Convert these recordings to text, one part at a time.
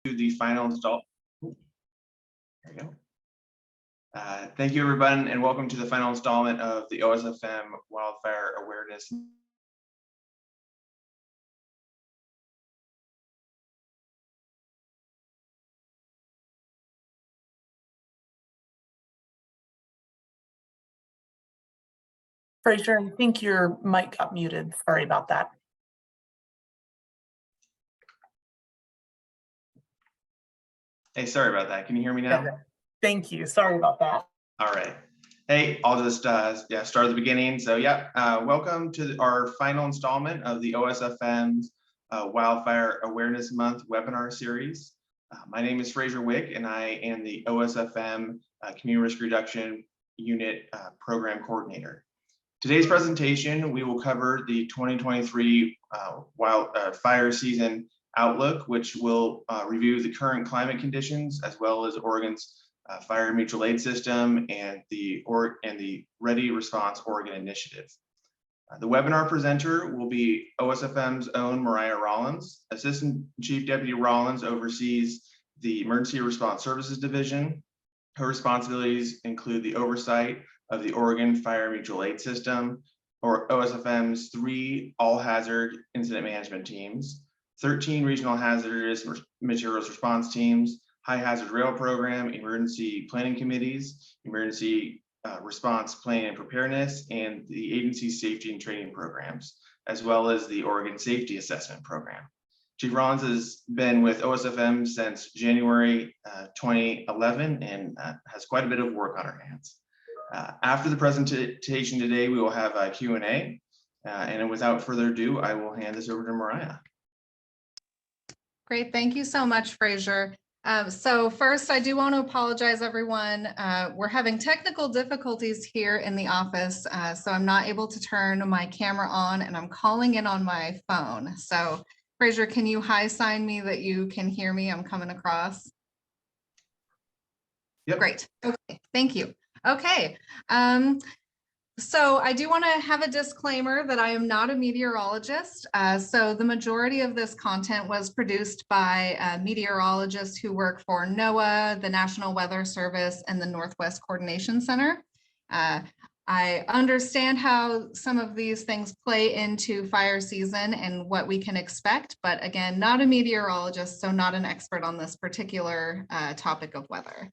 to the final install. There you go. Thank you, everyone, and welcome to the final installment of the OSFM Wildfire Awareness. Fraser, I think your mic got muted. Sorry about that. Hey, sorry about that. Can you hear me now? Thank you. Sorry about that. All right. Hey, I'll just start at the beginning. So welcome to our final installment of the OSFM's Wildfire Awareness Month webinar series. My name is Fraser Wick, and I am the OSFM Community Risk Reduction Unit Program Coordinator. Today's presentation, we will cover the 2023 fire season outlook, which will review the current climate conditions, as well as Oregon's fire mutual aid system and the Ready Response Oregon initiative. The webinar presenter will be OSFM's own Mariah Rollins. Assistant Chief Deputy Rollins oversees the Emergency Response Services Division. Her responsibilities include the oversight of the Oregon Fire Mutual Aid System, or OSFM's 3 all-hazard incident management teams, 13 regional hazardous materials response teams, high hazard rail program, emergency planning committees, emergency response planning and preparedness, and the agency safety and training programs, as well as the Oregon Safety Assessment Program. Chief Rollins has been with OSFM since January 2011 and has quite a bit of work on her hands. After the presentation today, we will have a Q&A, and without further ado, I will hand this over to Mariah. Great, thank you so much, Fraser. So first, I do want to apologize, everyone. We're having technical difficulties here in the office, so I'm not able to turn my camera on, and I'm calling in on my phone. So Fraser, can you hi sign me that you can hear me? I'm coming across. Yep. Great, okay, thank you. Okay, so I do want to have a disclaimer that I am not a meteorologist. So the majority of this content was produced by meteorologists who work for NOAA, the National Weather Service, and the Northwest Coordination Center. I understand how some of these things play into fire season and what we can expect, but again, not a meteorologist, so not an expert on this particular topic of weather.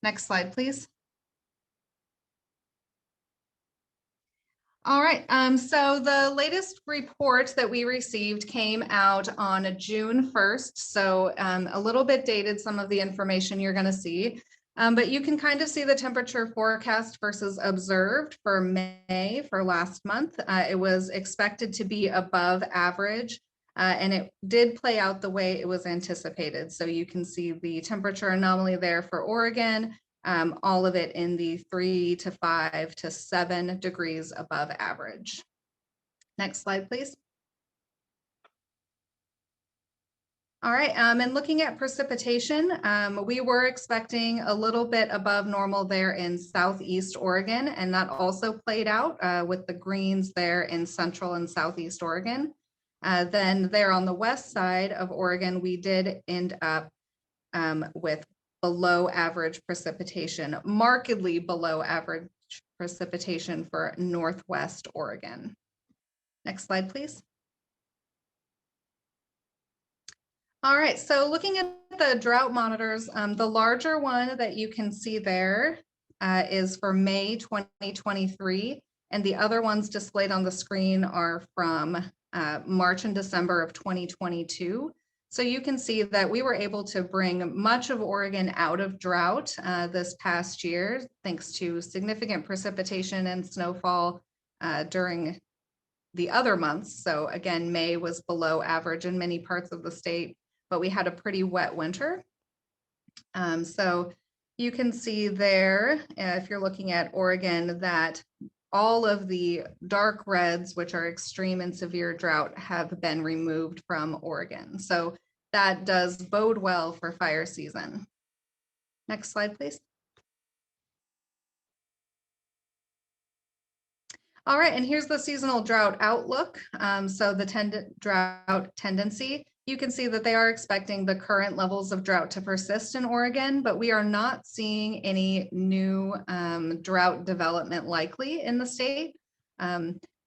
Next slide, please. All right, so the latest report that we received came out on June 1st, so a little bit dated, some of the information you're going to see, but you can kind of see the temperature forecast versus observed for May for last month. It was expected to be above average, and it did play out the way it was anticipated. So you can see the temperature anomaly there for Oregon. All of it in the 3 to 5 to 7 degrees above average. Next slide, please. All right, and looking at precipitation, we were expecting a little bit above normal there in Southeast Oregon, and that also played out with the greens there in Central and Southeast Oregon. Then there on the west side of Oregon, we did end up with below average precipitation, markedly below average precipitation for Northwest Oregon. Next slide, please. All right, so looking at the drought monitors, the larger one that you can see there is for May 2023, and the other ones displayed on the screen are from March and December of 2022. So you can see that we were able to bring much of Oregon out of drought this past year, thanks to significant precipitation and snowfall during the other months. So again, May was below average in many parts of the state, but we had a pretty wet winter. So you can see there, if you're looking at Oregon, that all of the dark reds, which are extreme and severe drought, have been removed from Oregon. So that does bode well for fire season. Next slide, please. All right, and here's the seasonal drought outlook. So the drought tendency, you can see that they are expecting the current levels of drought to persist in Oregon, but we are not seeing any new drought development likely in the state.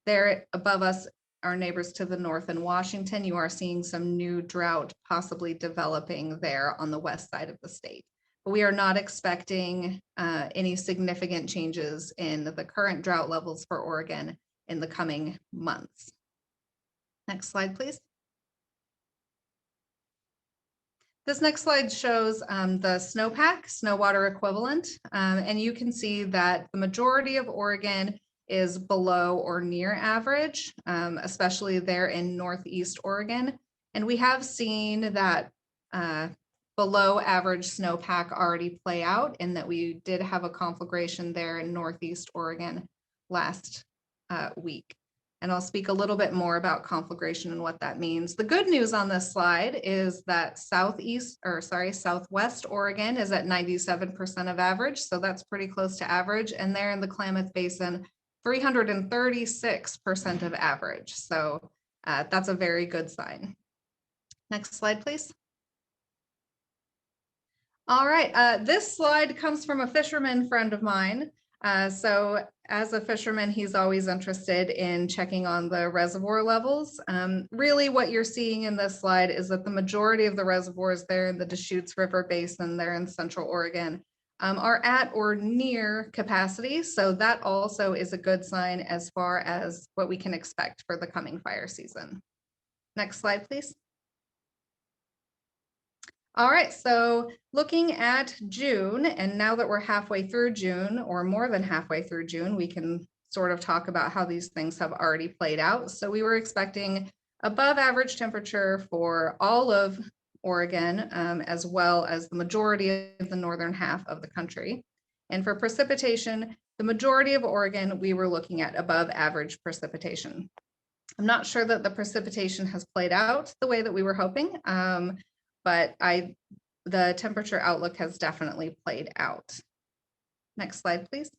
There above us, our neighbors to the north in Washington, you are seeing some new drought possibly developing there on the west side of the state. But we are not expecting any significant changes in the current drought levels for Oregon in the coming months. Next slide, please. This next slide shows the snowpack, snow water equivalent, and you can see that the majority of Oregon is below or near average, especially there in Northeast Oregon. And we have seen that below average snowpack already play out, and that we did have a conflagration there in Northeast Oregon last week. And I'll speak a little bit more about conflagration and what that means. The good news on this slide is that Southwest Oregon is at 97% of average. So that's pretty close to average. And there in the Klamath Basin, 336% of average. So that's a very good sign. Next slide, please. All right, this slide comes from a fisherman friend of mine. So as a fisherman, he's always interested in checking on the reservoir levels. Really what you're seeing in this slide is that the majority of the reservoirs there in the Deschutes River Basin there in Central Oregon are at or near capacity. So that also is a good sign as far as what we can expect for the coming fire season. Next slide, please. All right, so looking at June, and now that we're halfway through June, or more than halfway through June, we can sort of talk about how these things have already played out. So we were expecting above average temperature for all of Oregon, as well as the majority of the northern half of the country. And for precipitation, the majority of Oregon, we were looking at above average precipitation. I'm not sure that the precipitation has played out the way that we were hoping. But the temperature outlook has definitely played out. Next slide, please.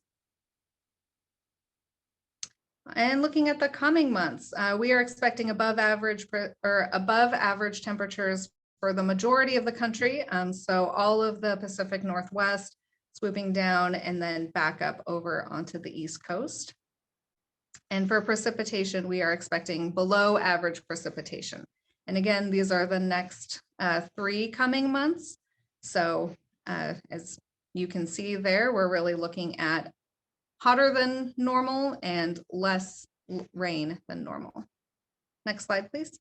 And looking at the coming months, we are expecting above average temperatures for the majority of the country. So all of the Pacific Northwest, swooping down and then back up over onto the East Coast. And for precipitation, we are expecting below average precipitation. And again, these are the next 3 coming months. So as you can see there, we're really looking at hotter than normal and less rain than normal. Next slide, please.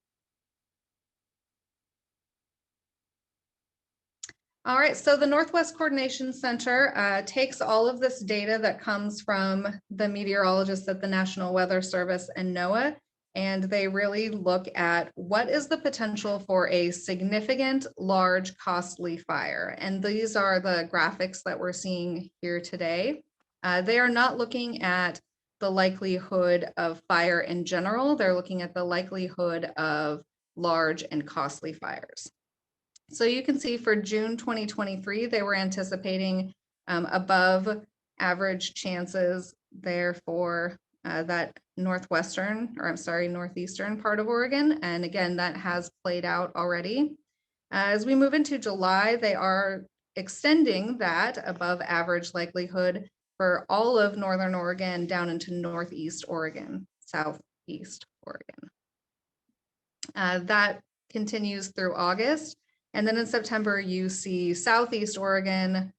All right, so the Northwest Coordination Center takes all of this data that comes from the meteorologists at the National Weather Service and NOAA, and they really look at what is the potential for a significant, large, costly fire. And these are the graphics that we're seeing here today. They are not looking at the likelihood of fire in general. They're looking at the likelihood of large and costly fires. So you can see for June 2023, they were anticipating above average chances there for that northeastern part of Oregon. And again, that has played out already. As we move into July, they are extending that above average likelihood for all of Northern Oregon down into Northeast Oregon, Southeast Oregon. That continues through August. And then in September, you see Southeast Oregon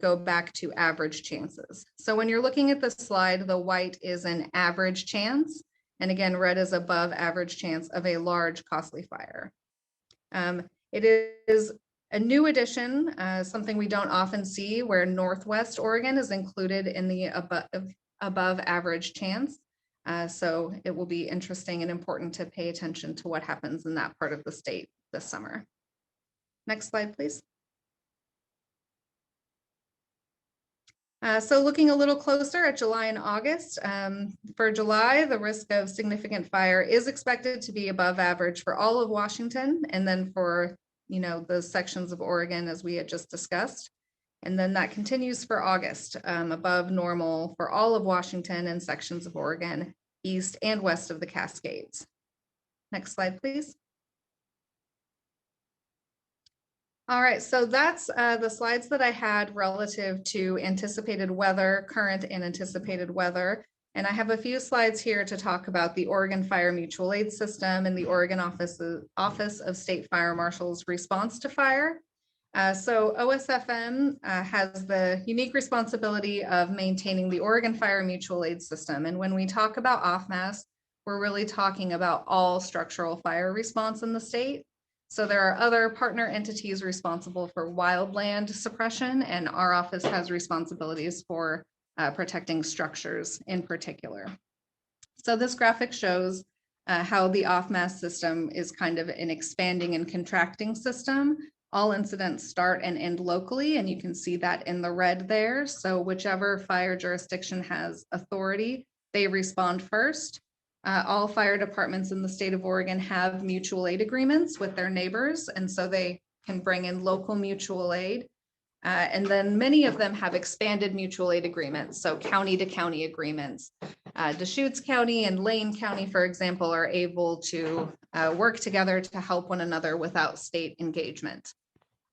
go back to average chances. So when you're looking at the slide, the white is an average chance. And again, red is above average chance of a large costly fire. It is a new addition, something we don't often see, where Northwest Oregon is included in the above average chance. So it will be interesting and important to pay attention to what happens in that part of the state this summer. Next slide, please. So looking a little closer at July and August, for July, the risk of significant fire is expected to be above average for all of Washington, and then for the sections of Oregon as we had just discussed. And then that continues for August, above normal for all of Washington and sections of Oregon, east and west of the Cascades. Next slide, please. All right, so that's the slides that I had relative to anticipated weather, current and anticipated weather. And I have a few slides here to talk about the Oregon Fire Mutual Aid System and the Oregon Office of State Fire Marshal's response to fire. So OSFM has the unique responsibility of maintaining the Oregon Fire Mutual Aid System. And when we talk about OFMAS, we're really talking about all structural fire response in the state. So there are other partner entities responsible for wildland suppression, and our office has responsibilities for protecting structures in particular. So this graphic shows how the OFMAS system is kind of an expanding and contracting system. All incidents start and end locally, and you can see that in the red there. So whichever fire jurisdiction has authority, they respond first. All fire departments in the state of Oregon have mutual aid agreements with their neighbors, and so they can bring in local mutual aid. And then many of them have expanded mutual aid agreements, so county to county agreements. Deschutes County and Lane County, for example, are able to work together to help one another without state engagement.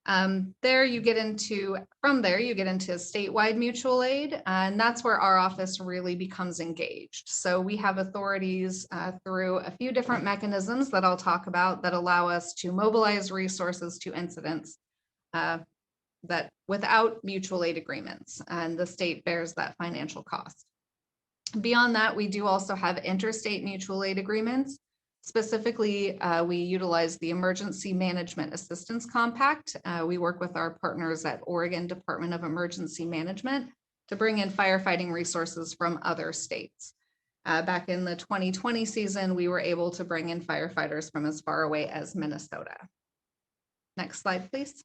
From there you get into statewide mutual aid, and that's where our office really becomes engaged. So we have authorities through a few different mechanisms that I'll talk about that allow us to mobilize resources to incidents that without mutual aid agreements, and the state bears that financial cost. Beyond that, we do also have interstate mutual aid agreements. Specifically, we utilize the Emergency Management Assistance Compact. We work with our partners at Oregon Department of Emergency Management to bring in firefighting resources from other states. Back in the 2020 season, we were able to bring in firefighters from as far away as Minnesota. Next slide, please.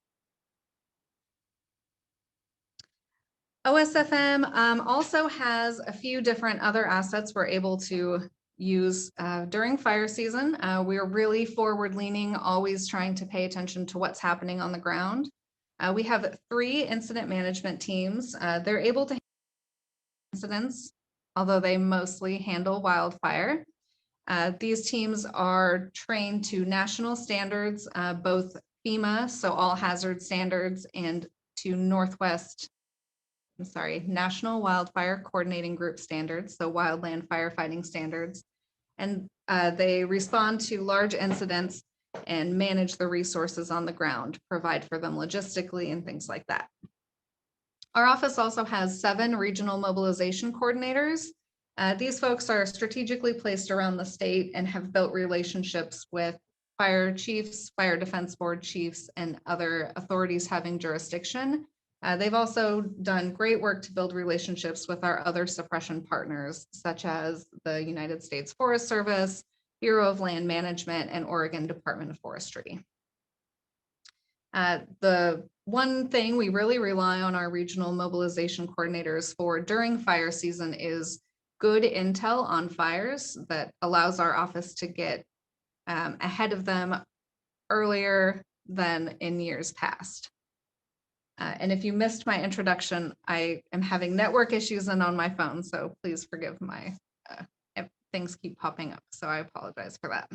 OSFM also has a few different other assets we're able to use during fire season. We're really forward leaning, always trying to pay attention to what's happening on the ground. We have 3 incident management teams. They're able to handle incidents, although they mostly handle wildfire. These teams are trained to national standards, both FEMA, so all hazard standards, and to National Wildfire Coordinating Group standards, so wildland firefighting standards. And they respond to large incidents and manage the resources on the ground, provide for them logistically and things like that. Our office also has 7 regional mobilization coordinators. These folks are strategically placed around the state and have built relationships with fire chiefs, fire defense board chiefs, and other authorities having jurisdiction. They've also done great work to build relationships with our other suppression partners, such as the United States Forest Service, Bureau of Land Management, and Oregon Department of Forestry. The one thing we really rely on our regional mobilization coordinators for during fire season is good intel on fires that allows our office to get ahead of them earlier than in years past. And if you missed my introduction, I am having network issues and on my phone, so please forgive my if things keep popping up. So I apologize for that.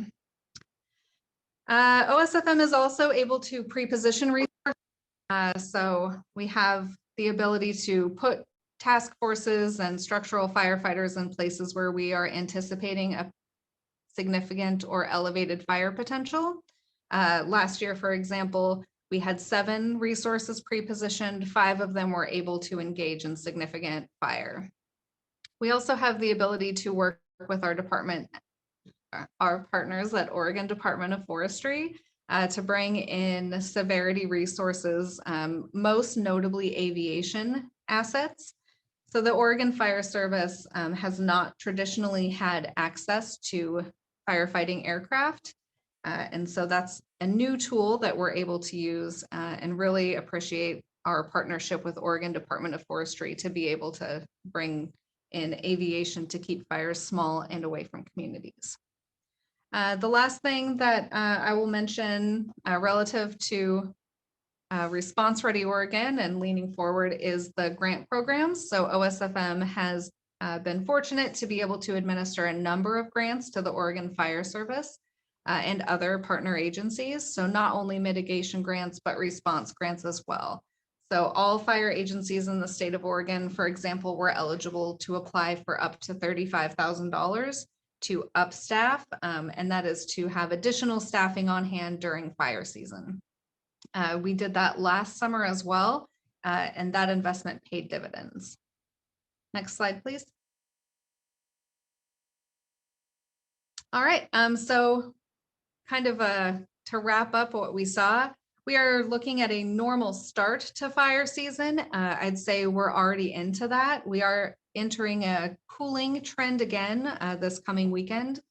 OSFM is also able to pre-position resources. So we have the ability to put task forces and structural firefighters in places where we are anticipating a significant or elevated fire potential. Last year, for example, we had 7 resources pre-positioned, 5 of them were able to engage in significant fire. We also have the ability to work with our partners at Oregon Department of Forestry to bring in severity resources, most notably aviation assets. So the Oregon Fire Service has not traditionally had access to firefighting aircraft. And so that's a new tool that we're able to use and really appreciate our partnership with Oregon Department of Forestry to be able to bring in aviation to keep fires small and away from communities. The last thing that I will mention relative to Response Ready Oregon and leaning forward is the grant programs. So OSFM has been fortunate to be able to administer a number of grants to the Oregon Fire Service. and other partner agencies. So not only mitigation grants, but response grants as well. So all fire agencies in the state of Oregon, for example, were eligible to apply for up to $35,000 to upstaff, and that is to have additional staffing on hand during fire season. We did that last summer as well, and that investment paid dividends. Next slide, please. All right, so kind of to wrap up what we saw, we are looking at a normal start to fire season. I'd say we're already into that. We are entering a cooling trend again this coming weekend.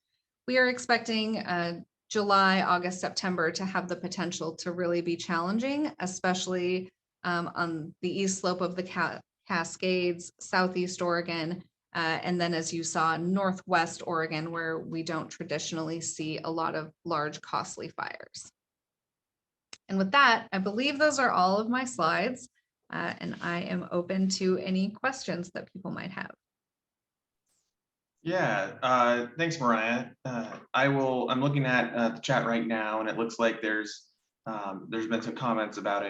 We are expecting July, August, September to have the potential to really be challenging, especially on the east slope of the Cascades, Southeast Oregon, and then as you saw, Northwest Oregon, where we don't traditionally see a lot of large, costly fires. And with that, I believe those are all of my slides, and I am open to any questions that people might have. Yeah, thanks, Mariah. I'm looking at the chat right now, and it looks like there's been some comments about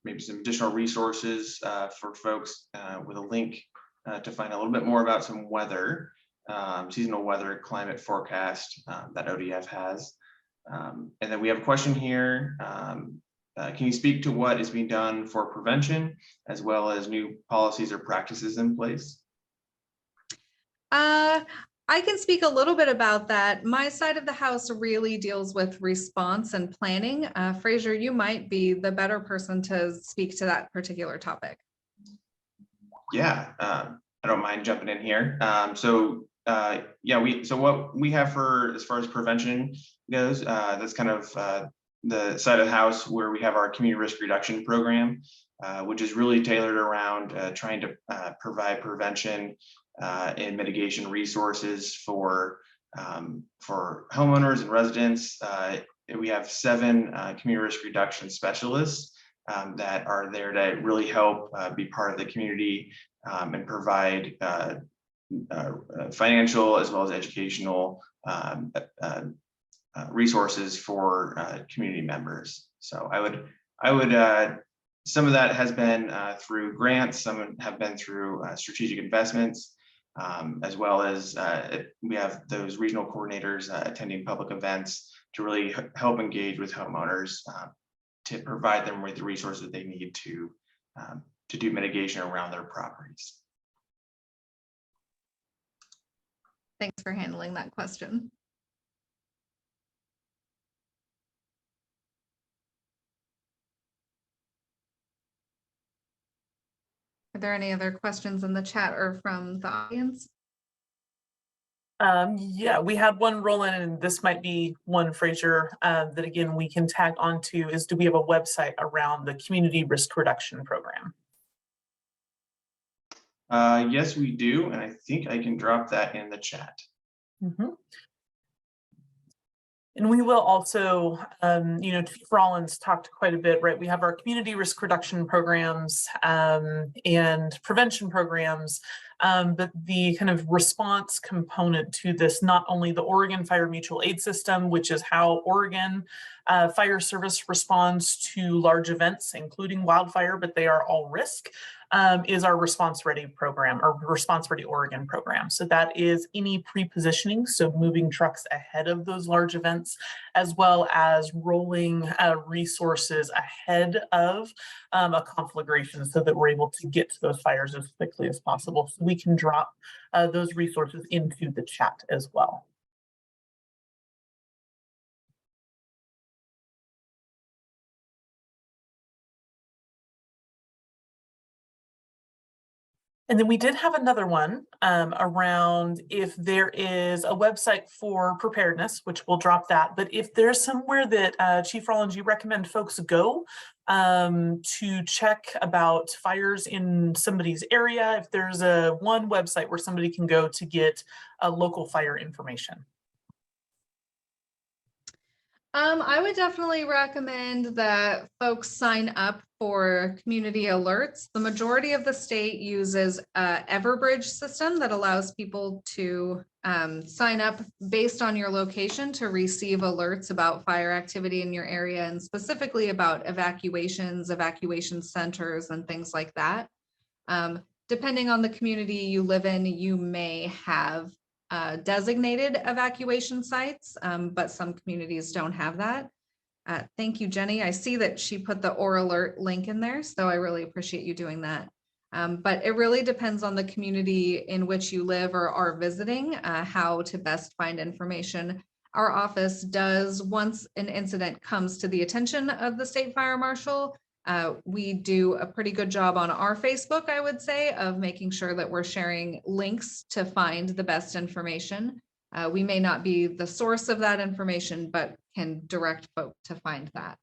maybe some additional resources for folks with a link to find a little bit more about some weather, seasonal weather climate forecast that ODF has. And then we have a question here. Can you speak to what is being done for prevention, as well as new policies or practices in place? I can speak a little bit about that. My side of the house really deals with response and planning. Fraser, you might be the better person to speak to that particular topic. Yeah, I don't mind jumping in here. So what we have for as far as prevention goes, that's kind of the side of the house where we have our community risk reduction program, which is really tailored around trying to provide prevention and mitigation resources for homeowners and residents. We have 7 community risk reduction specialists that are there to really help be part of the community and provide financial as well as educational resources for community members. So I would some of that has been through grants, some have been through strategic investments, as well as we have those regional coordinators attending public events to really help engage with homeowners to provide them with the resources they need to do mitigation around their properties. Thanks for handling that question. Are there any other questions in the chat or from the audience? Yeah, we had one roll in, and this might be one, Fraser, that again we can tag onto is, do we have a website around the community risk reduction program? Yes, we do, and I think I can drop that in the chat. Mm-hmm. And we will also, Chief Rollins talked quite a bit, right? We have our community risk reduction programs and prevention programs, but the kind of response component to this, not only the Oregon Fire Mutual Aid System, which is how Oregon Fire Service responds to large events, including wildfire, but they are all risk, is our Response Ready program, or Response Ready Oregon program. So that is any pre-positioning, so moving trucks ahead of those large events, as well as rolling resources ahead of a conflagration so that we're able to get to those fires as quickly as possible. So we can drop those resources into the chat as well. And then we did have another one around if there is a website for preparedness, which we'll drop that. But if there's somewhere that Chief Rollins, you recommend folks go to check about fires in somebody's area, if there's one website where somebody can go to get local fire information. I would definitely recommend that folks sign up for community alerts. The majority of the state uses a Everbridge system that allows people to sign up based on your location to receive alerts about fire activity in your area, and specifically about evacuations, evacuation centers, and things like that. Depending on the community you live in, you may have designated evacuation sites, but some communities don't have that. Thank you, Jenny. I see that she put the Or Alert link in there, so I really appreciate you doing that. But it really depends on the community in which you live or are visiting, how to best find information. Our office does, once an incident comes to the attention of the state fire marshal, we do a pretty good job on our Facebook, I would say, of making sure that we're sharing links to find the best information. We may not be the source of that information, but can direct folk to find that.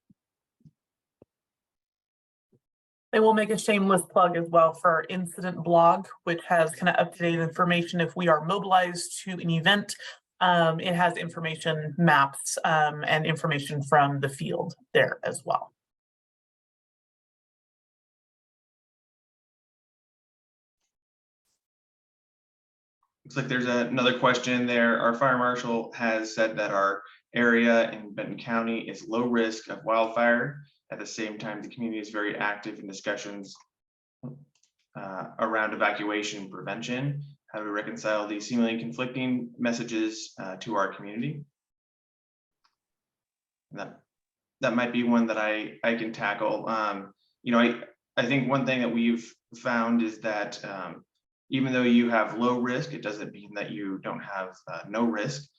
I will make a shameless plug as well for our incident blog, which has kind of up-to-date information if we are mobilized to an event. It has information, maps, and information from the field there as well. Looks like there's another question there. Our fire marshal has said that our area in Benton County is low risk of wildfire. At the same time, the community is very active in discussions around evacuation prevention. How do we reconcile these seemingly conflicting messages to our community? That might be one that I can tackle. You know, I think one thing that we've found is that even though you have low risk, it doesn't mean that you don't have no risk.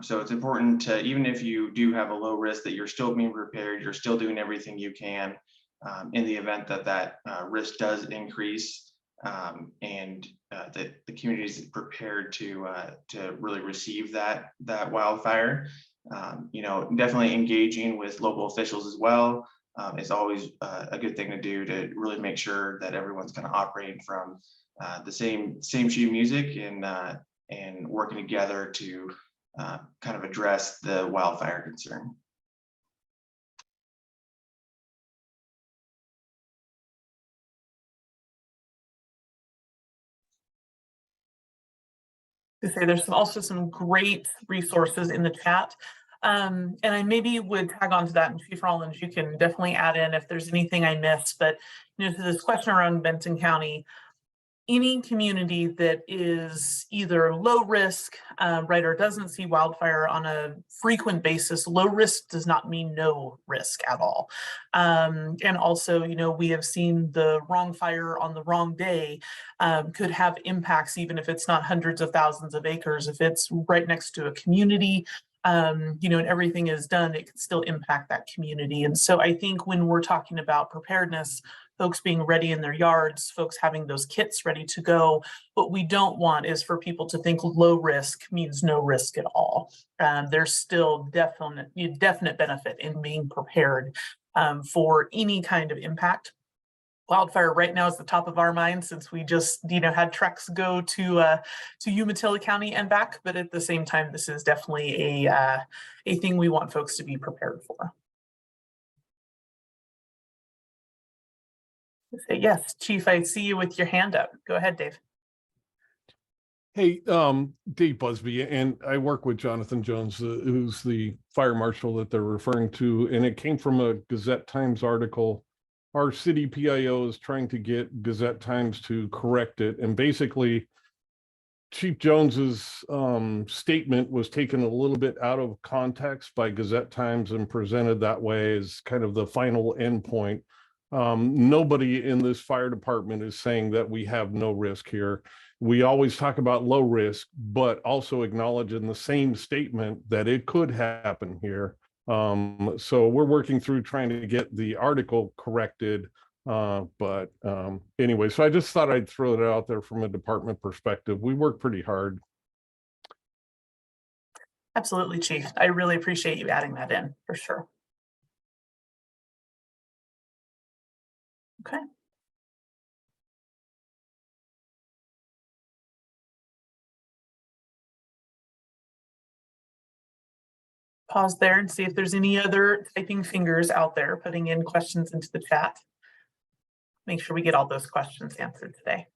So it's important to, even if you do have a low risk, that you're still being prepared, you're still doing everything you can in the event that that risk does increase, and that the community is prepared to really receive that wildfire. You know, definitely engaging with local officials as well is always a good thing to do, to really make sure that everyone's kind of operating from the same sheet of music and working together to kind of address the wildfire concern. To say there's also some great resources in the chat. And I maybe would tag on to that, and Chief Rollins, you can definitely add in if there's anything I missed. But you know, to this question around Benton County, any community that is either low risk, right, or doesn't see wildfire on a frequent basis, low risk does not mean no risk at all. And also, you know, we have seen the wrong fire on the wrong day could have impacts, even if it's not hundreds of thousands of acres. If it's right next to a community, you know, and everything is done, it can still impact that community. And so I think when we're talking about preparedness, folks being ready in their yards, folks having those kits ready to go, what we don't want is for people to think low risk means no risk at all. There's still definite benefit in being prepared for any kind of impact. Wildfire right now is the top of our mind, since we just, you know, had trucks go to Umatilla County and back. But at the same time, this is definitely a thing we want folks to be prepared for. Yes, Chief, I see you with your hand up. Go ahead, Dave. Hey, Dave Busby, and I work with Jonathan Jones, who's the fire marshal that they're referring to, and it came from a Gazette Times article. Our city PIO is trying to get Gazette Times to correct it, and basically Chief Jones's statement was taken a little bit out of context by Gazette Times and presented that way as kind of the final endpoint. Nobody in this fire department is saying that we have no risk here. We always talk about low risk, but also acknowledge in the same statement that it could happen here. So we're working through trying to get the article corrected. Anyway, so I just thought I'd throw it out there from a department perspective. We work pretty hard. Absolutely, Chief. I really appreciate you adding that in, for sure. Okay. pause there and see if there's any other typing fingers out there putting in questions into the chat. Make sure we get all those questions answered today.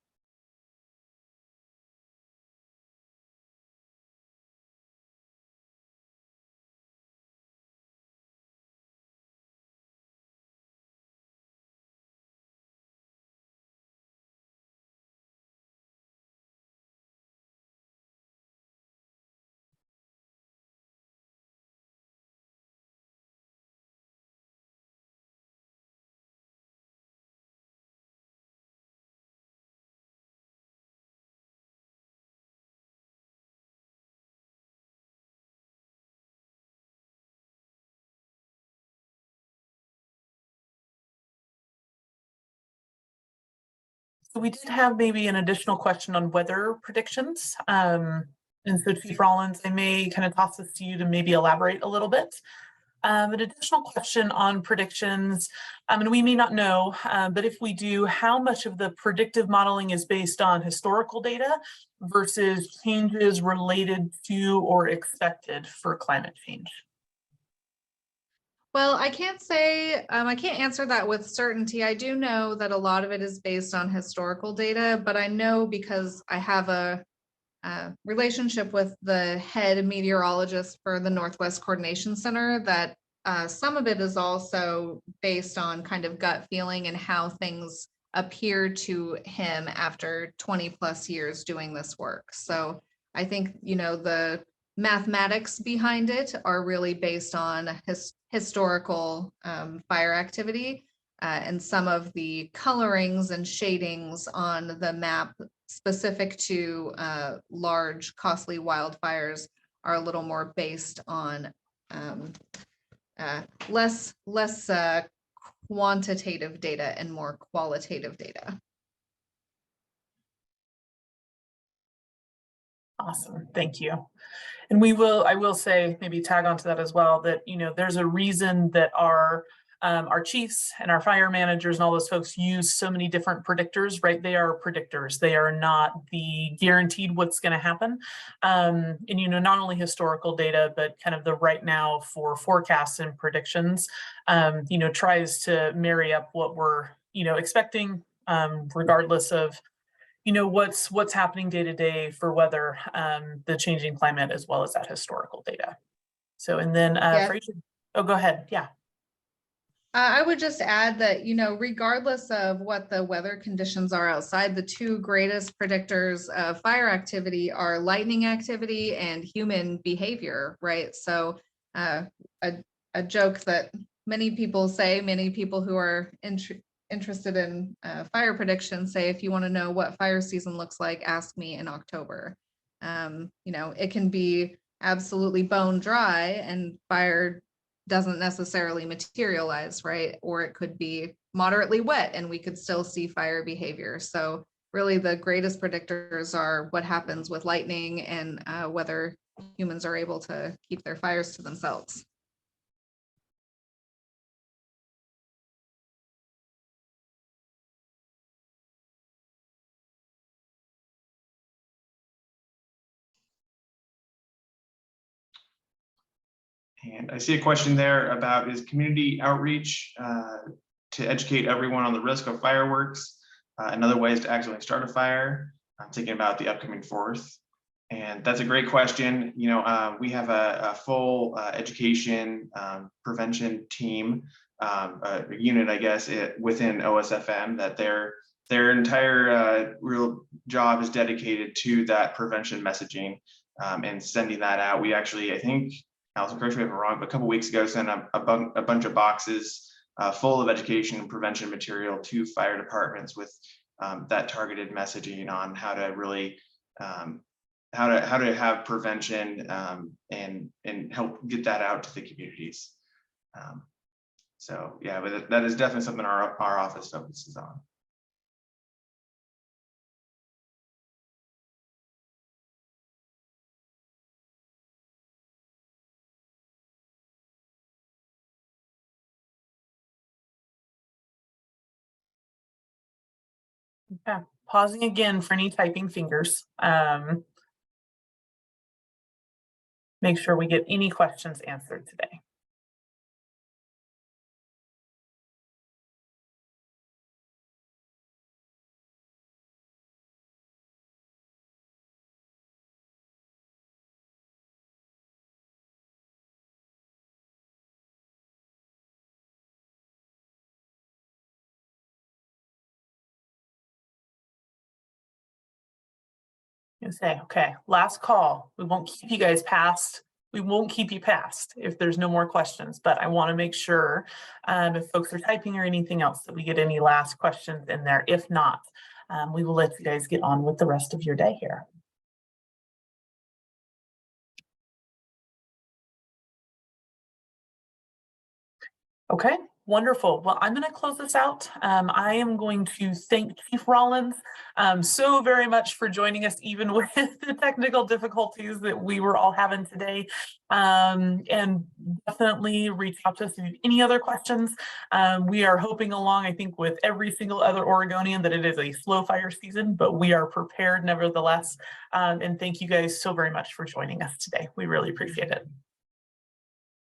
So we did have maybe an additional question on weather predictions. And so Chief Rollins, I may kind of toss this to you to maybe elaborate a little bit. An additional question on predictions, and we may not know, but if we do, how much of the predictive modeling is based on historical data versus changes related to or expected for climate change? Well, I can't say, I can't answer that with certainty. I do know that a lot of it is based on historical data, but I know because I have a relationship with the head meteorologist for the Northwest Coordination Center that some of it is also based on kind of gut feeling and how things appear to him after 20 plus years doing this work. So I think, you know, the mathematics behind it are really based on historical fire activity, and some of the colorings and shadings on the map specific to large costly wildfires are a little more based on less quantitative data and more qualitative data. Awesome, thank you. And I will say, maybe tag onto that as well, that, you know, there's a reason that our chiefs and our fire managers and all those folks use so many different predictors, right? They are predictors. They are not the guaranteed what's going to happen. And, you know, not only historical data, but kind of the right now for forecasts and predictions, you know, tries to marry up what we're, you know, expecting, regardless of, you know, what's happening day to day for weather, the changing climate, as well as that historical data. So, and then Fraser, oh, go ahead. Yeah. I would just add that, you know, regardless of what the weather conditions are outside, the two greatest predictors of fire activity are lightning activity and human behavior, right? So a joke that many people say, many people who are interested in fire prediction say, if you want to know what fire season looks like, ask me in October. You know, it can be absolutely bone dry and fire doesn't necessarily materialize, right? Or it could be moderately wet and we could still see fire behavior. So really the greatest predictors are what happens with lightning and whether humans are able to keep their fires to themselves. And I see a question there about, is community outreach to educate everyone on the risk of fireworks and other ways to accidentally start a fire? I'm thinking about the upcoming 4th. And that's a great question. You know, we have a full education prevention team, a unit, I guess, within OSFM, that their entire real job is dedicated to that prevention messaging and sending that out. We actually, I think, Allison, correct me if I'm wrong, but a couple weeks ago, sent a bunch of boxes full of education and prevention material to fire departments with that targeted messaging on how to really how to have prevention and help get that out to the communities. So yeah, but that is definitely something our office focuses on. Okay, pausing again for any typing fingers. make sure we get any questions answered today. You say, okay, last call. We won't keep you guys past. We won't keep you past if there's no more questions, but I want to make sure if folks are typing or anything else that we get any last questions in there. If not, we will let you guys get on with the rest of your day here. Okay, wonderful. Well, I'm going to close this out. I am going to thank Chief Rollins so very much for joining us, even with the technical difficulties that we were all having today. And definitely reach out to us if you have any other questions. We are hoping along, I think, with every single other Oregonian that it is a slow fire season, but we are prepared nevertheless. And thank you guys so very much for joining us today. We really appreciate it.